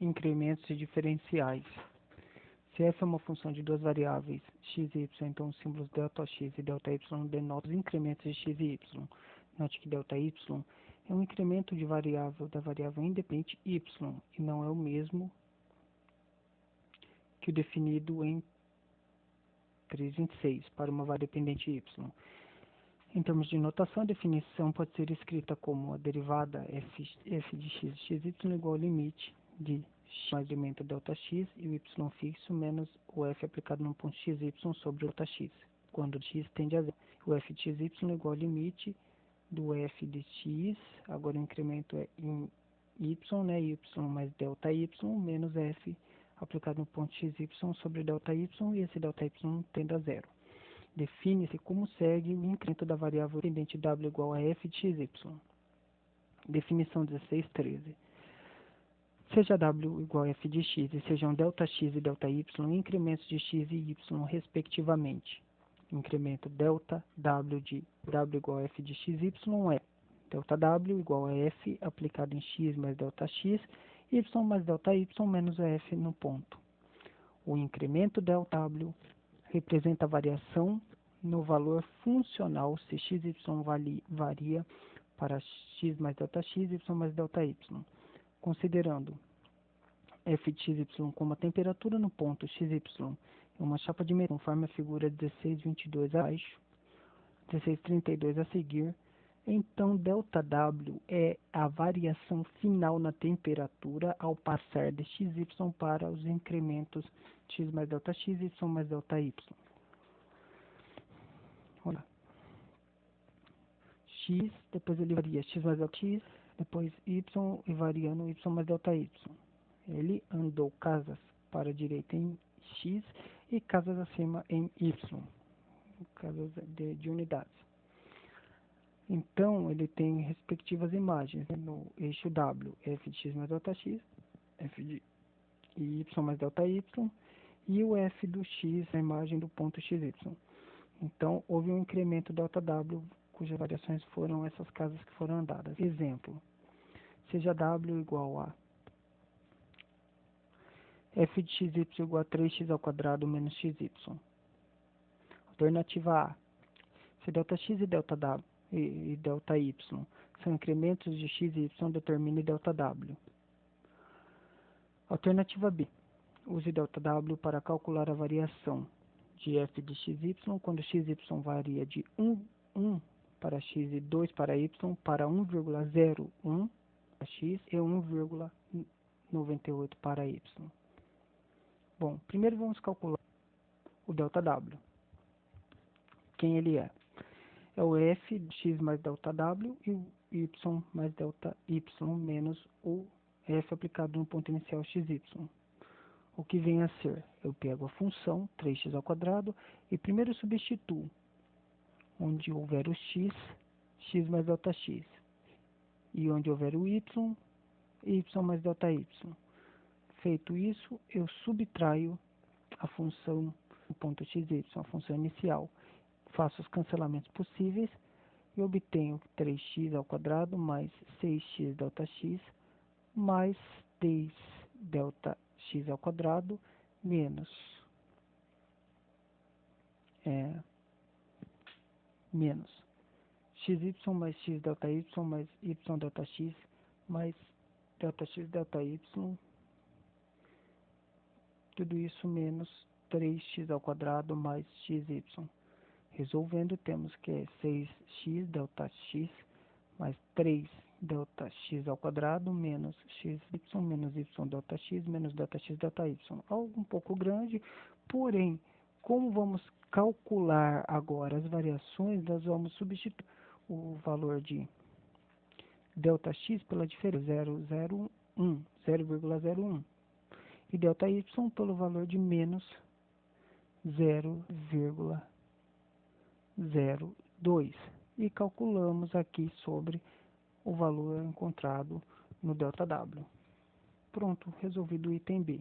Incrementos e diferenciais. Se f é uma função de duas variáveis, x e y, então os símbolos Δx e Δy denotam os incrementos de x e y. Note que Δy é um incremento de variável da variável independente y, e não é o mesmo que o definido em 3.26 para uma variável dependente y. Em termos de notação, a definição pode ser escrita como a derivada f de x de xy igual ao limite de x mais elemento Δx e o y fixo menos o f aplicado no ponto xy sobre o Δx, quando x tende a zero. O f de xy igual ao limite do f de x, agora o incremento é em y, né, y mais Δy menos f aplicado no ponto xy sobre Δy, e esse Δy tende a zero. Define-se como segue o incremento da variável dependente w igual a f de xy. Definição 16.13. Seja w igual a f de x e sejam Δx e Δy incrementos de x e y respectivamente. Incremento Δw de w igual a f de xy é Δw igual a f aplicado em x mais Δx, y mais Δy menos f no ponto. O incremento ΔW representa a variação no valor funcional se x e y varia para x mais Δx, y mais Δy. Considerando f de xy como a temperatura no ponto xy em uma chapa de metal, conforme a figura 16.22 abaixo, 16.32 a seguir, então ΔW é a variação final na temperatura ao passar de xy para os incrementos x mais Δx, y mais Δy. Olha. X, depois ele varia x mais ΔX, depois y e variando y mais ΔY. Ele andou casas para a direita em x e casas acima em y, casas de unidades. Então, ele tem respectivas imagens, né, no eixo W, f de x mais ΔX, f de y mais ΔY, e o f do x na imagem do ponto XY. Então, houve um incremento ΔW, cujas variações foram essas casas que foram andadas. Exemplo, seja W igual a f de xy igual a 3x ao quadrado menos xy. Alternativa A, se Δx e ΔW e ΔY são incrementos de x e y, determine ΔW. Alternativa B, use ΔW para calcular a variação de f de xy quando xy varia de 1 para x e 2 para y para 1,01 para x e 1,98 para y. Bom, primeiro vamos calcular o ΔW. Quem ele é? É o f de x mais ΔW e o y mais ΔY menos o f aplicado no ponto inicial xy. O que vem a ser? Eu pego a função 3x ao quadrado e primeiro substituo onde houver o x, x mais ΔX, e onde houver o y, y mais ΔY. Feito isso, eu subtraio a função do ponto xy, a função inicial. Faço os cancelamentos possíveis e obtenho 3x ao quadrado mais 6x ΔX mais 10 ΔX ao quadrado menos xy mais x ΔY mais y ΔX mais ΔX ΔY, tudo isso menos 3x ao quadrado mais xy. Resolvendo, temos que é 6x ΔX mais 3 ΔX ao quadrado menos xy menos y ΔX menos ΔX ΔY. Algo um pouco grande, porém, como vamos calcular agora as variações, nós vamos substituir o valor de ΔX pela diferença 0,01 e ΔY pelo valor de menos 0,02 e calculamos aqui sobre o valor encontrado no ΔW. Pronto, resolvido o item B.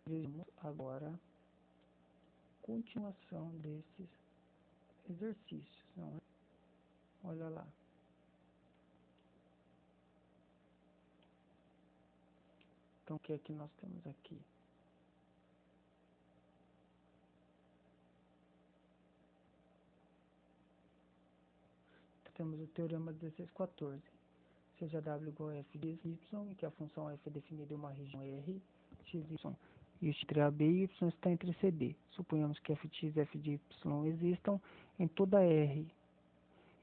Vejamos agora a continuação desses exercícios, não é? Olha lá. Então, o que é que nós temos aqui? Temos o teorema 1614. Seja W igual a f de y, em que a função f é definida em uma região R, x, y, e o x entre a b e y está entre c e d. Suponhamos que f de x e f de y existam em toda R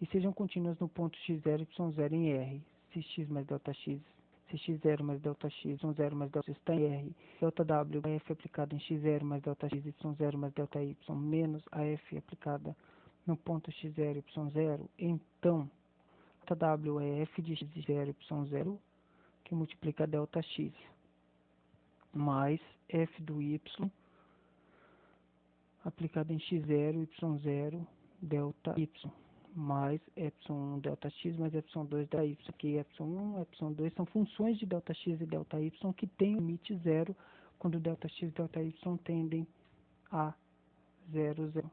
e sejam contínuas no ponto x0 e y0 em R. Se x mais delta x, se x0 mais delta x, y0 mais delta x está em R, delta W é f aplicada em x0 mais delta x, y0 mais delta y, menos a f aplicada no ponto x0 e y0, então delta W é f de x0 e y0 que multiplica delta x mais f do y aplicado em x0 e y0 delta y mais epsilon delta x mais epsilon 2 delta y, que epsilon 1 e epsilon 2 são funções de delta x e delta y que têm limite zero quando delta x e delta y tendem a 0, 0.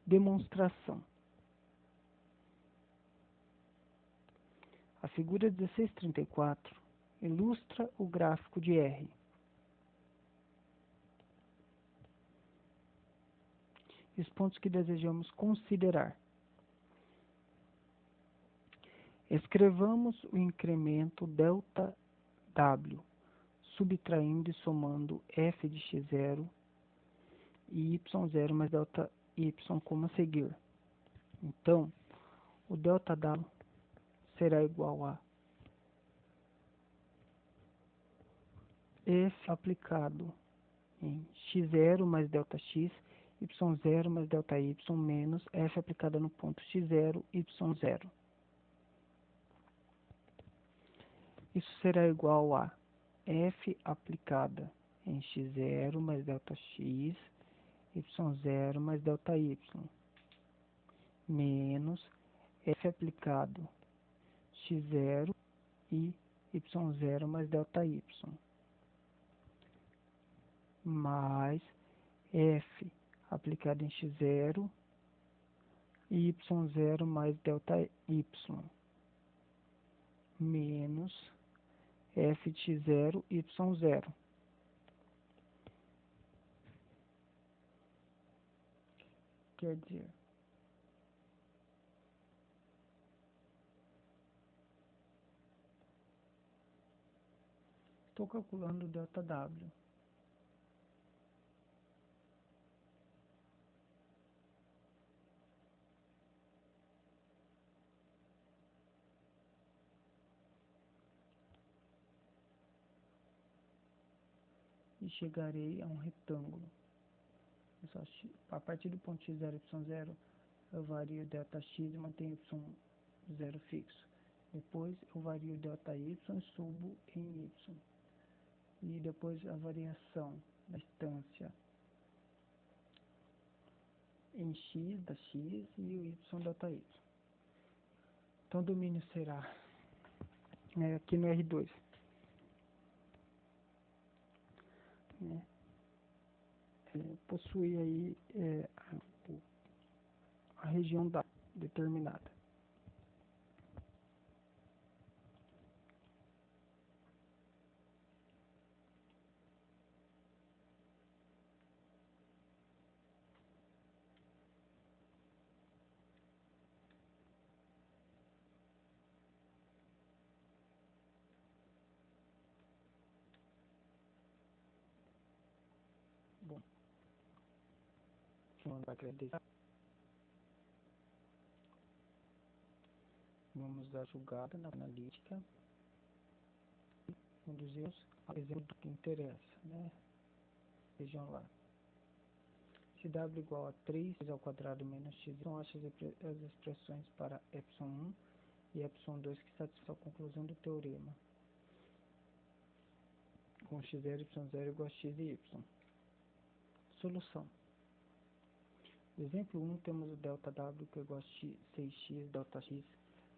Demonstração. A figura 1634 ilustra o gráfico de R. E os pontos que desejamos considerar. Escrevamos o incremento delta W, subtraindo e somando f de x0 e y0 mais delta y como a seguir. Então, o delta W será igual a f aplicado em x0 mais delta x, y0 mais delta y, menos f aplicada no ponto x0, y0. Isso será igual a f aplicada em x0 mais delta x, y0 mais delta y, menos f aplicado x0 e y0 mais delta y, mais f aplicado em x0 e y0 mais delta y, menos f de x0 e y0. Quer dizer, estou calculando o delta W. E chegarei a um retângulo. A partir do ponto x0 e y0, eu vario delta x e mantenho y0 fixo. Depois eu vario delta y e subo em y. E depois a variação da distância em x da x e o y delta y. Então o domínio será aqui no R2. Possui aí a região da determinada. Bom, vamos acreditar. Vamos dar julgada na analítica. Conduzimos ao exemplo que interessa, né? Vejam lá. Se W igual a 3 ao quadrado menos x, então acha as expressões para epsilon 1 e epsilon 2 que satisfazem a conclusão do teorema. Com x0 e y0 igual a x e y. Solução. No exemplo 1 temos o delta W que é igual a 6x delta x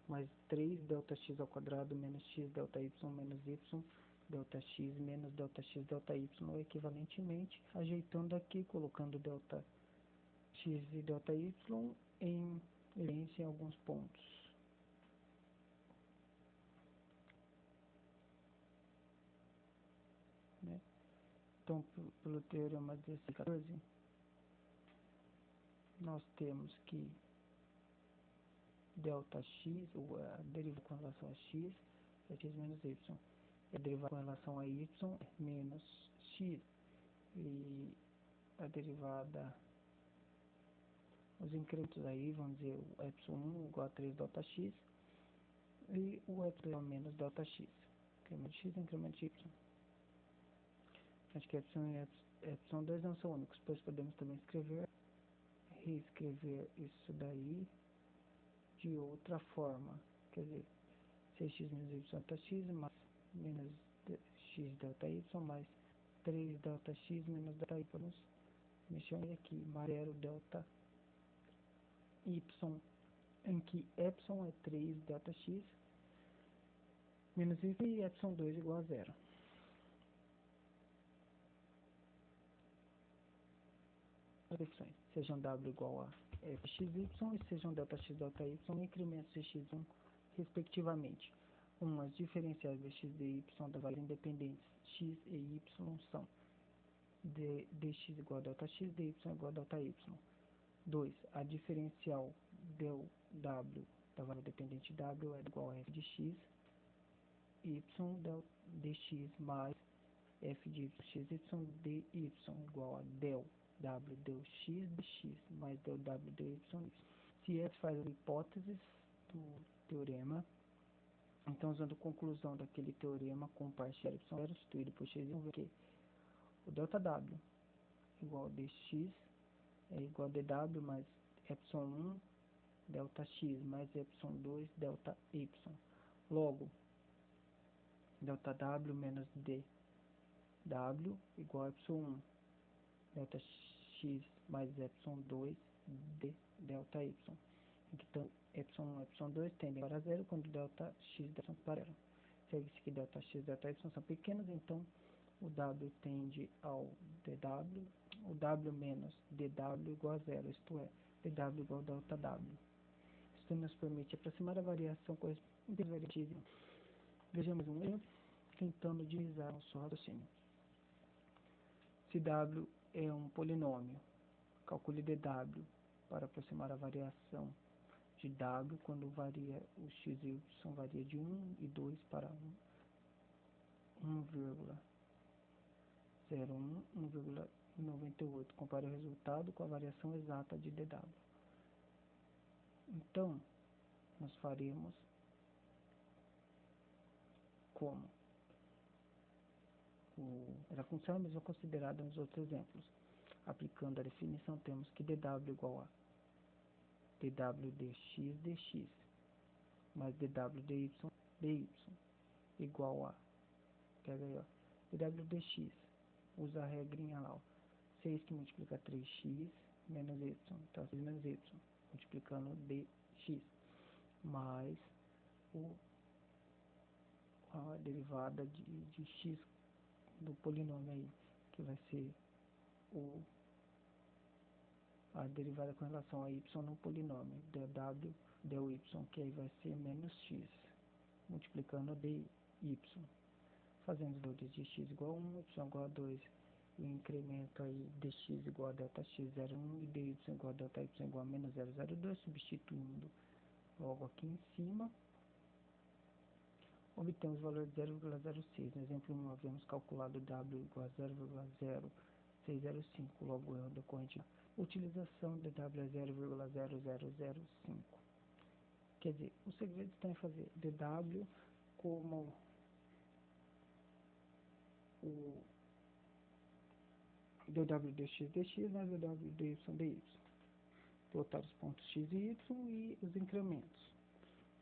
mais 3 delta x ao quadrado menos x delta y menos y ΔX menos ΔX ΔY equivalentemente, ajeitando aqui, colocando ΔX e ΔY em evidência em alguns pontos. Né? Então, pelo teorema 1614, nós temos que ΔX, a derivada com relação a x, é x menos y. A derivada com relação a y é menos x. E a derivada, os incrementos aí, vamos dizer, o ε1 igual a 3 ΔX e o ε menos ΔX. Incremento x, incremento de y. Acho que ε1 e ε2 não são únicos, pois podemos também reescrever isso daí de outra forma, quer dizer, 6x menos y ΔX mais menos x ΔY mais 3 ΔX menos ΔY, vamos mexer aqui, mais 0 ΔY, em que epsilon é 3 ΔX menos y e epsilon2 igual a 0. As definições, sejam w igual a fxy e sejam ΔX ΔY incrementos de x1 respectivamente. As diferenciais dx e dy da variável independentes x e y são dx igual a ΔX, dy igual a ΔY. 2. A diferencial del w da variável dependente w é igual a f de x, y del dx mais f de x, y dy igual a del w del x dx mais del w dy. Se essa faz as hipóteses do teorema, então usando a conclusão daquele teorema com parcial y substituído por x, vamos ver que o ΔW igual a dx é igual a dw mais ε1 ΔX mais ε2 ΔY. Logo, ΔW menos dw igual a ε1 ΔX mais ε2 ΔY. Então, ε1 e ε2 tendem para zero quando ΔX e ΔY param. Segue-se que ΔX e ΔY são pequenos, então o W tende ao dw, o W menos dw igual a zero, isto é, dw igual a ΔW. Isso nos permite aproximar a variação correspondente. Vejamos um exemplo, tentando utilizar nosso raciocínio. Se W é um polinômio, calcule dw para aproximar a variação de W quando varia o x e y varia de 1 e 2 para 1,01, 1,98. Compare o resultado com a variação exata de dw. Então, nós faremos como a função é a mesma considerada nos outros exemplos. Aplicando a definição, temos que dw igual a dw dx dx mais dw dy igual a, pega aí, ó, dw dx, usa a regrinha lá, ó, 6 que multiplica 3x menos y, então 6 menos y, multiplicando dx, mais a derivada de x do polinômio aí, que vai ser a derivada com relação a y no polinômio, dw del y, que aí vai ser menos x, multiplicando dy. Fazendo os valores de x igual a 1, y igual a 2, o incremento aí dx igual a ΔX 0,1 e dy igual a ΔY igual a menos 0,02, substituindo logo aqui em cima, obtemos o valor de 0,06. No exemplo 1, havíamos calculado w igual a 0,0605, logo é o decorrente da utilização de w é 0,0005. Quer dizer, o segredo está em fazer dw como o dw dx dx mais dw dy dy. Plotar os pontos x e y e os incrementos.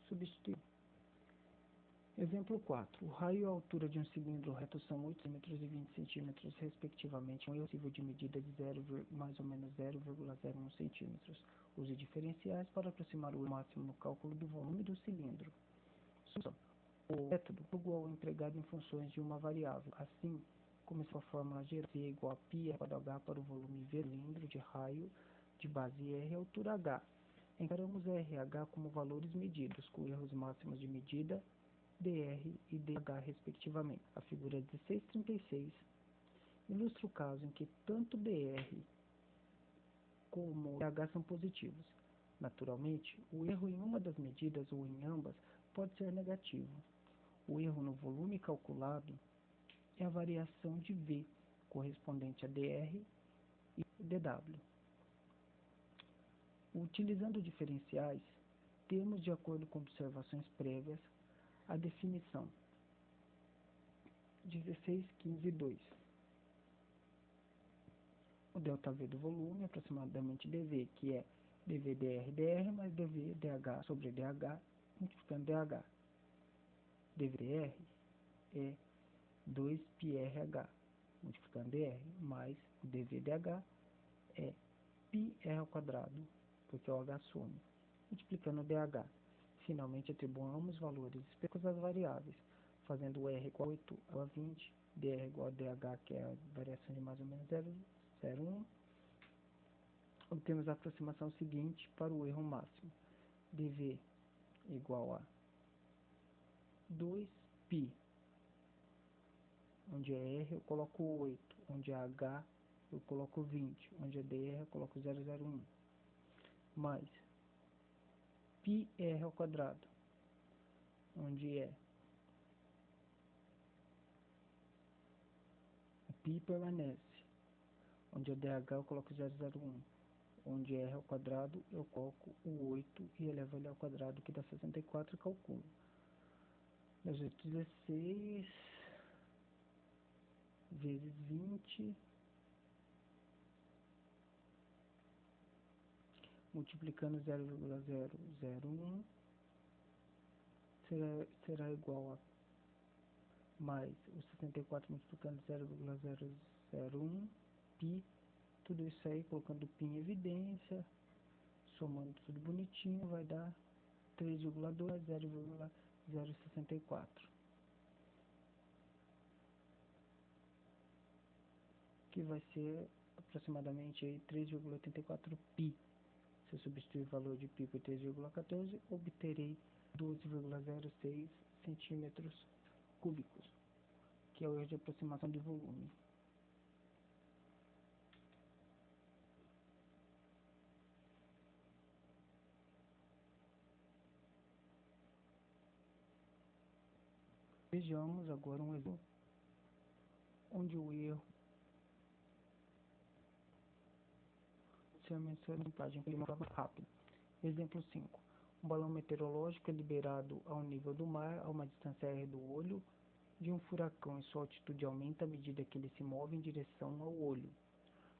Substituir. Exemplo 4. O raio e a altura de um cilindro reto são 8 cm e 20 cm, respectivamente. É possível de medida de mais ou menos 0,01 cm. Use diferenciais para aproximar o máximo no cálculo do volume do cilindro. Solução. O método é igual ao empregado em funções de uma variável. Assim, como se a fórmula geral C igual a π quadrado H para o volume V cilindro de raio de base R e altura H. Encaramos R e H como valores medidos, com erros máximos de medida dr e dH respectivamente. A figura 1636 ilustra o caso em que tanto dr como dH são positivos. Naturalmente, o erro em uma das medidas ou em ambas pode ser negativo. O erro no volume calculado é a variação de V, correspondente a dr e dW. Utilizando diferenciais, temos, de acordo com observações prévias, a definição 16.15.2. O ΔV do volume é aproximadamente dV, que é dV dr mais dV dH sobre dH, multiplicando dH. dV dr é 2πrH, multiplicando dr, mais dV dH é πr ao quadrado, porque o H some, multiplicando dH. Finalmente, atribuamos valores específicos às variáveis, fazendo R igual a 8 a 20, dr igual a dH, que é a variação de mais ou menos 0,01. Obtemos a aproximação seguinte para o erro máximo. dV igual a 2π, onde é R eu coloco 8, onde é H eu coloco 20, onde é dr eu coloco 0,01, mais πr ao quadrado, onde é o π permanece, onde é dH eu coloco 0,01, onde é R ao quadrado eu coloco o 8 e elevo ele ao quadrado, que dá 64, e calculo. 16 vezes 20 multiplicando 0,001 será igual a mais o 64 multiplicando 0,001 π, tudo isso aí colocando π em evidência, somando tudo bonitinho, vai dar 3,2 0,064, que vai ser aproximadamente 3,84 π. Se eu substituir o valor de π por 3,14, obterei 12,06 centímetros cúbicos, que é o erro de aproximação de volume. Vejamos agora um exemplo onde o erro se menciona em página de uma forma rápida. Exemplo 5. Um balão meteorológico é liberado ao nível do mar a uma distância R do olho de um furacão e sua altitude aumenta à medida que ele se move em direção ao olho.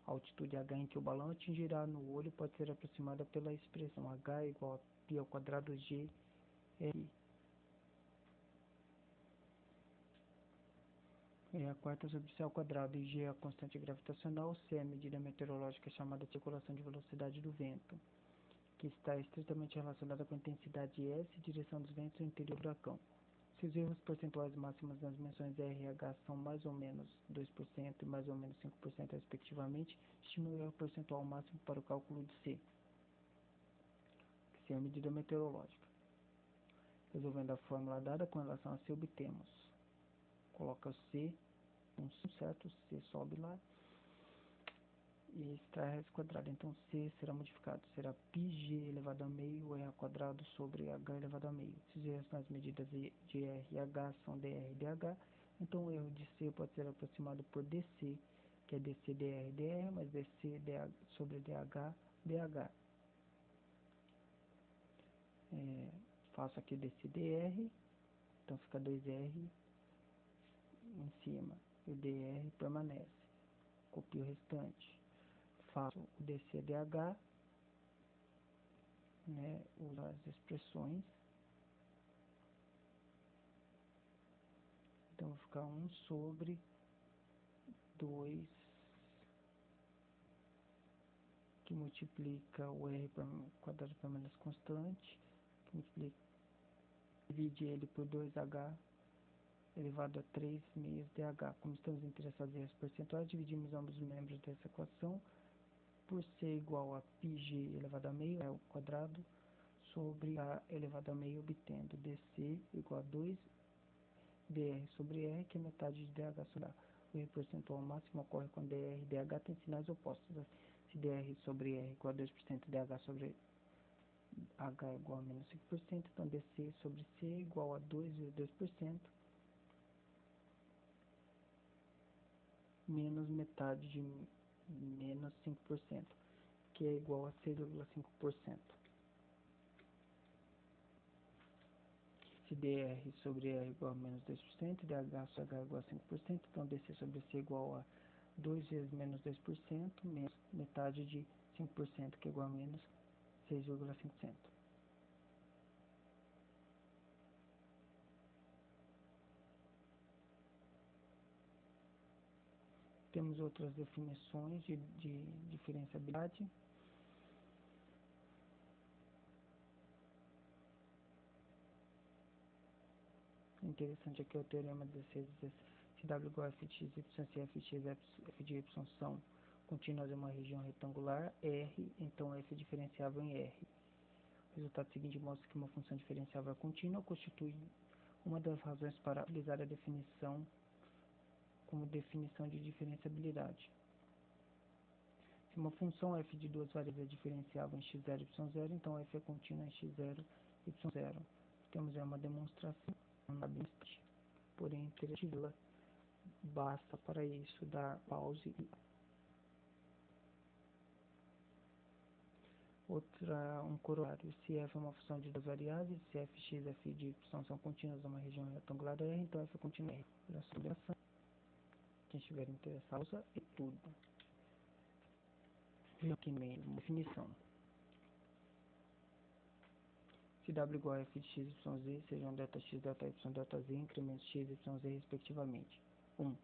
A altitude H em que o balão atingirá no olho pode ser aproximada pela expressão H igual a π ao quadrado G R. É a quarta sobre C ao quadrado, e G é a constante gravitacional, C é a medida meteorológica chamada de circulação de velocidade do vento, que está estritamente relacionada com a intensidade S e direção dos ventos no interior do furacão. Se os erros percentuais máximos nas dimensões R e H são mais ou menos 2% e mais ou menos 5% respectivamente, estime o erro percentual máximo para o cálculo de C, que C é a medida meteorológica. Resolvendo a fórmula dada com relação a C, obtemos. Coloca o C, certo? C sobe lá e extrai a raiz quadrada. Então C será modificado, será πg elevado a meio R ao quadrado sobre H elevado a meio. Se os erros nas medidas de R e H são dr e dH, então o erro de C pode ser aproximado por dC, que é dC dr dr, mais dC sobre dH dH. Faço aqui dC dr, então fica 2R em cima, e o dr permanece. Copio o restante. Faço o dC dH, uso as expressões. Então vai ficar 1 sobre 2, que multiplica o R quadrado permanece constante, que multiplica, divide ele por 2H elevado a 3 meios dH. Como estamos interessados em as percentuais, dividimos ambos os membros dessa equação por C igual a πg elevado a meio ao quadrado sobre A elevado a meio, obtendo dC igual a 2 dr sobre R, que é metade de dH sobre A. O erro percentual máximo ocorre quando dr e dH têm sinais opostos. Se dr sobre R igual a 2%, dH sobre H é igual a menos 5%, então dC sobre C é igual a 2 vezes 2%, menos metade de menos 5%, que é igual a 6,5%. Se dr sobre R é igual a menos 2%, dH sobre H é igual a 5%, então dC sobre C é igual a 2 vezes menos 2%, menos metade de 5%, que é igual a menos 6,5%. Temos outras definições de diferenciabilidade. Interessante aqui é o teorema 16, se W igual a f de x, y, se f de x, f de y são contínuas em uma região retangular, R, então f é diferenciável em R. O resultado seguinte mostra que uma função diferenciável contínua constitui uma das razões para utilizar a definição como definição de diferenciabilidade. Se uma função f de duas variáveis é diferenciável em x0 e y0, então f é contínua em x0 e y0. Temos uma demonstração, porém interativa. Basta para isso dar pause. Um corolário, se f é uma função de duas variáveis, se fx e f de y são contínuas em uma região retangular R, então f é contínua em R. Quem estiver interessado, usa e tudo. Aqui mesmo, definição. Se W igual a f de x, y, z, sejam Δx, Δy, Δz, incrementos x, y, z, respectivamente. 1.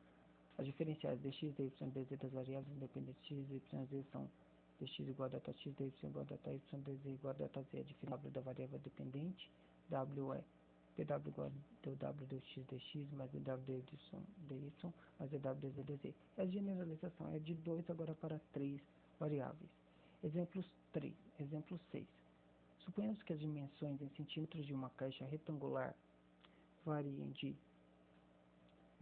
As diferenciais dx, dy, dz das variáveis independentes x, y, z são dx igual a Δx, dy igual a Δy, dz igual a Δz. A diferencial da variável dependente, W é pW igual a dw dx dx mais dw dy mais dw dz dz. A generalização é de 2 agora para 3 variáveis. Exemplo 6. Suponhamos que as dimensões em centímetros de uma caixa retangular variem de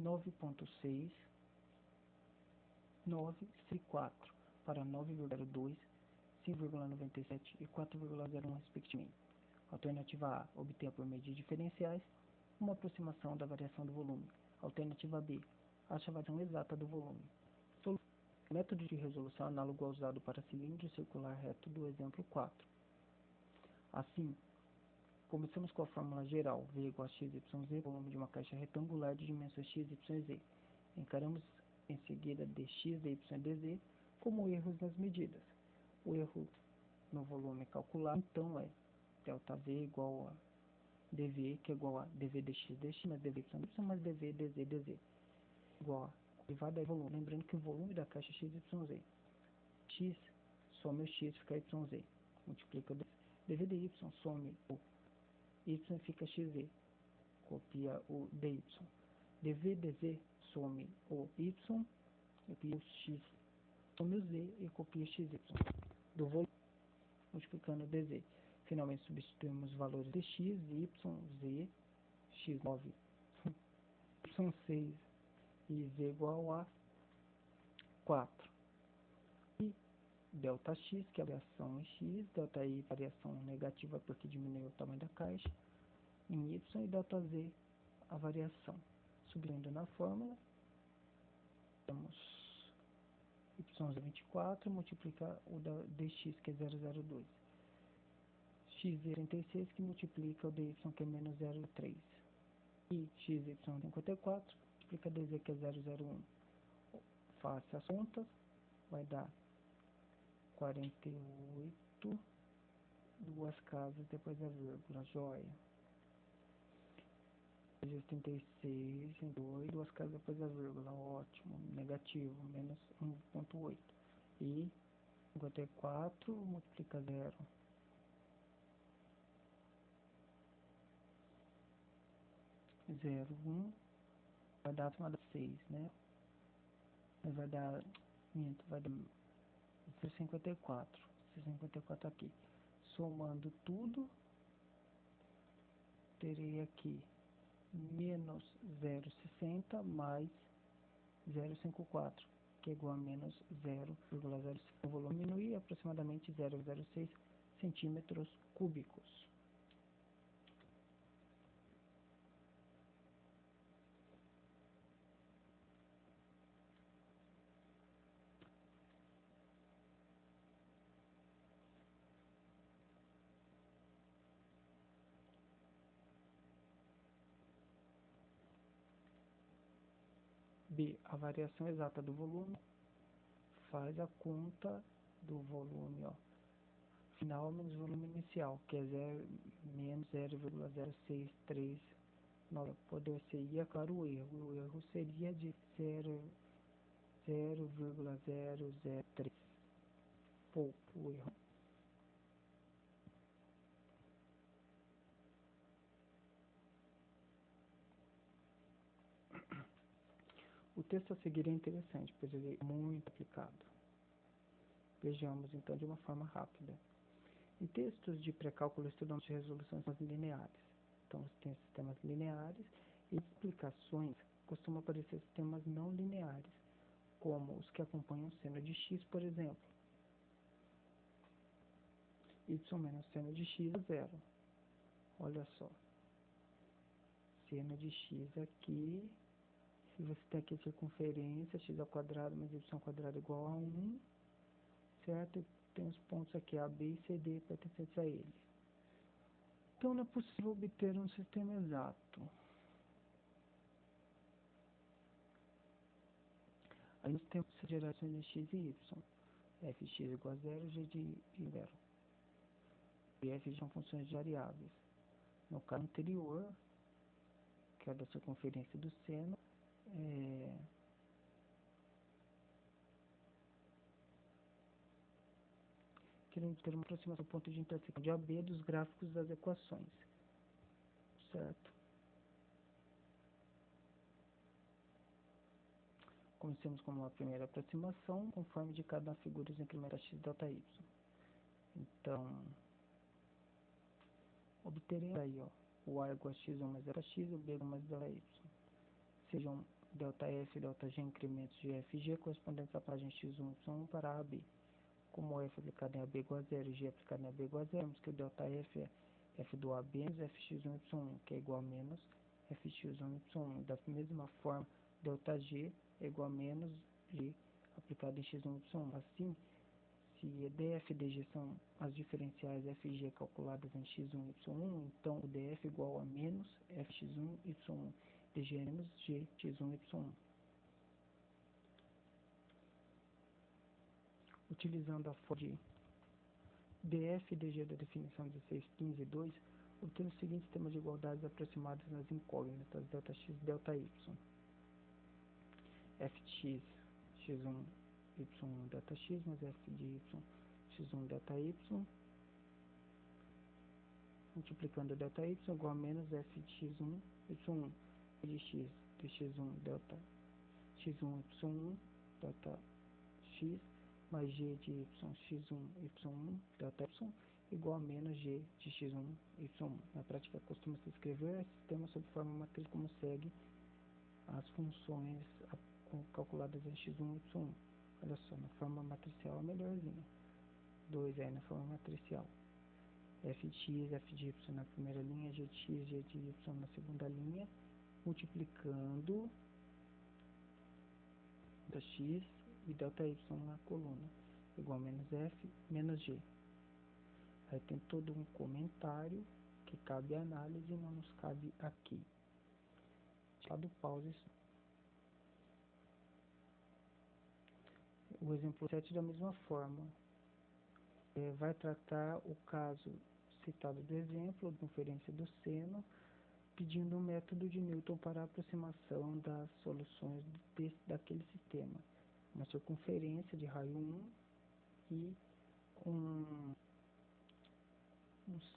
9,6, 9,4 para 9,2, 5,97 e 4,01 respectivamente. Alternativa A, obter por meio de diferenciais uma aproximação da variação do volume. Alternativa B, acha a variação exata do volume. Método de resolução análogo ao usado para cilindro circular reto do exemplo 4. Assim, começamos com a fórmula geral, V igual a x, y, z, volume de uma caixa retangular de dimensões x, y, z. Encaramos em seguida dx, dy, dz como erros nas medidas. O erro no volume calculado, então, é ΔV igual a dV, que é igual a dV dx, dx mais dV, y mais dV, dz, dz. Igual a derivada é volume. Lembrando que o volume da caixa é x, y, z. X, some o x, fica y, z. Multiplica o dV dy, some o y, fica xz. Copia o dy. Dv dz, some o y, copia o x, some o z e copia xy. Do volume, multiplicando o dz. Finalmente substituímos os valores de x, y, z, x9, y6 e z igual a 4. E ΔX, que é a variação em x, ΔY, variação negativa porque diminuiu o tamanho da caixa, em y, e ΔZ, a variação. Subindo na fórmula, temos y24, multiplica o da dx, que é 0,02. X é 36, que multiplica o dy, que é menos 0,3. E xy 54, multiplica dz, que é 0,01. Faça as contas, vai dar 48, duas casas depois da vírgula, joia. 86, 2, duas casas depois da vírgula, ótimo, negativo, menos 1,8. E 54 multiplica 0. 0,1 vai dar acima da 6, né? Vai dar, vai dar 54 aqui. Somando tudo, terei aqui menos 0,60 mais 0,54, que é igual a menos 0,05. O volume diminui aproximadamente 0,06 centímetros cúbicos. B. A variação exata do volume. Faz a conta do volume, ó, final menos volume inicial, que é menos 0,0639. Poder ser, e é claro, o erro. O erro seria de 0,003. Pouco o erro. O texto a seguir é interessante, pois ele é muito aplicado. Vejamos então de uma forma rápida. Em textos de pré-cálculo estudamos de resoluções lineares. Então tem sistemas lineares e explicações costumam aparecer sistemas não lineares, como os que acompanham seno de x, por exemplo. Y menos seno de x é zero. Olha só. Seno de x aqui. Se você tem aqui a circunferência, x ao quadrado mais y ao quadrado igual a 1, certo? E tem os pontos aqui, A, B e C, D, pertencentes a ele. Então, não é possível obter um sistema exato. Aí nós temos as gerações de x e y. Fx igual a 0, g de 0. E f são funções de variáveis. No caso anterior, que é da circunferência do seno, queremos ter uma aproximação do ponto de intersecção de AB dos gráficos das equações, certo? Comecemos com uma primeira aproximação, conforme indicado na figura dos incrementos x, delta, y. Então, obteremos aí, ó, o A igual a x1 mais delta x, o B igual a mais delta y. Sejam delta f e delta g incrementos de f e g correspondentes à página x1, y1 para A, B. Como f aplicado em AB igual a 0 e g aplicado em AB igual a 0, temos que o delta f é f do AB menos fx1, y1, que é igual a menos fx1, y1. Da mesma forma, delta g é igual a menos g aplicado em x1, y1. Assim, se df e dg são as diferenciais f e g calculadas em x1, y1, então o df é igual a menos fx1, y1, dg é menos g x1, y1. Utilizando a forma de df e dg da definição 16.15.2, obtemos o seguinte sistema de igualdades aproximadas nas incógnitas delta x e delta y. Fx x1 y1 delta x mais f de y x1 delta y multiplicando delta y igual a menos f de x1 y1 de x de x1 delta x1 y1 delta x mais g de y x1 y1 delta y igual a menos g de x1 y1. Na prática costuma-se escrever esse sistema sob forma matriz como segue as funções calculadas em x1 y1. Olha só, na forma matricial é melhorzinho. 2 aí na forma matricial. F de x, f de y na primeira linha, g de x, g de y na segunda linha, multiplicando delta x e delta y na coluna, igual a menos f menos g. Aí tem todo um comentário que cabe a análise e não nos cabe aqui. Já do pause isso. O exemplo 7 da mesma forma. Vai tratar o caso citado do exemplo, de conferência do seno, pedindo um método de Newton para a aproximação das soluções daquele sistema. Uma circunferência de raio 1 e um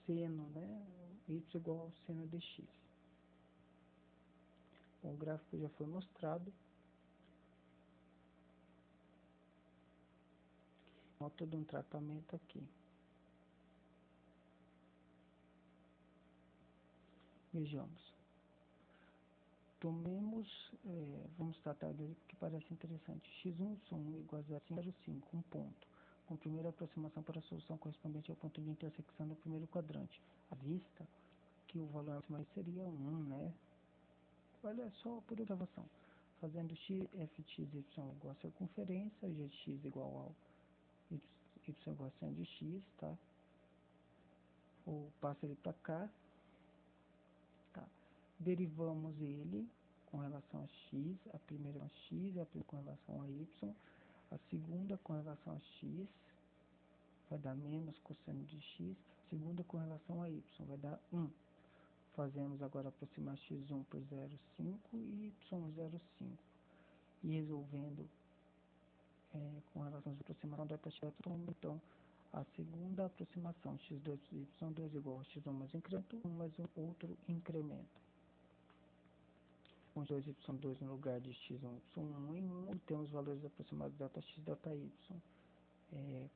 seno, né? Y igual ao seno de x. Bom, o gráfico já foi mostrado. Nota de um tratamento aqui. Vejamos. Tomemos, vamos tratar dele porque parece interessante. x1 sum igual a 0,5, um ponto. Com a primeira aproximação para a solução correspondente ao ponto de intersecção do primeiro quadrante. À vista que o valor mais seria 1, né? Olha só por observação. Fazendo f de x, y igual a circunferência, g de x igual ao y igual a 100 de x, tá? Ou passa ele para cá. Tá. Derivamos ele com relação a x, a primeira com a x, a primeira com relação a y, a segunda com relação a x, vai dar menos cosseno de x, a segunda com relação a y, vai dar 1. Fazemos agora aproximar x1 por 0,5 e y 0,5. E resolvendo com relação à aproximação da taxa, então a segunda aproximação x2 por y2 igual a x1 mais um incremento, 1 mais um outro incremento. Com 2y2 no lugar de x1, y1 em 1, temos valores aproximados de delta x e delta y,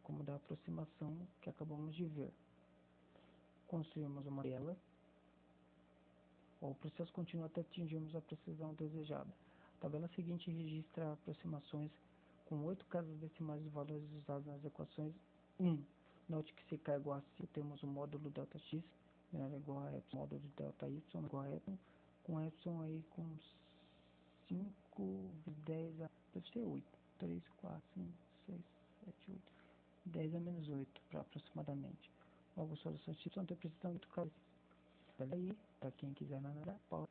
como da aproximação que acabamos de ver. Construímos uma tabela. O processo continua até atingirmos a precisão desejada. A tabela seguinte registra aproximações com 8 casas decimais de valores usados nas equações 1. Note que se k igual a 5, temos o módulo delta x menor ou igual a epsilon, módulo de delta y igual a epsilon, com epsilon aí com 5, 10 a deve ser 8, 3, 4, 5, 6, 7, 8, 10 a menos 8 aproximadamente. Logo, soluções y tem precisão muito clara. Aí, para quem quiser analisar, pode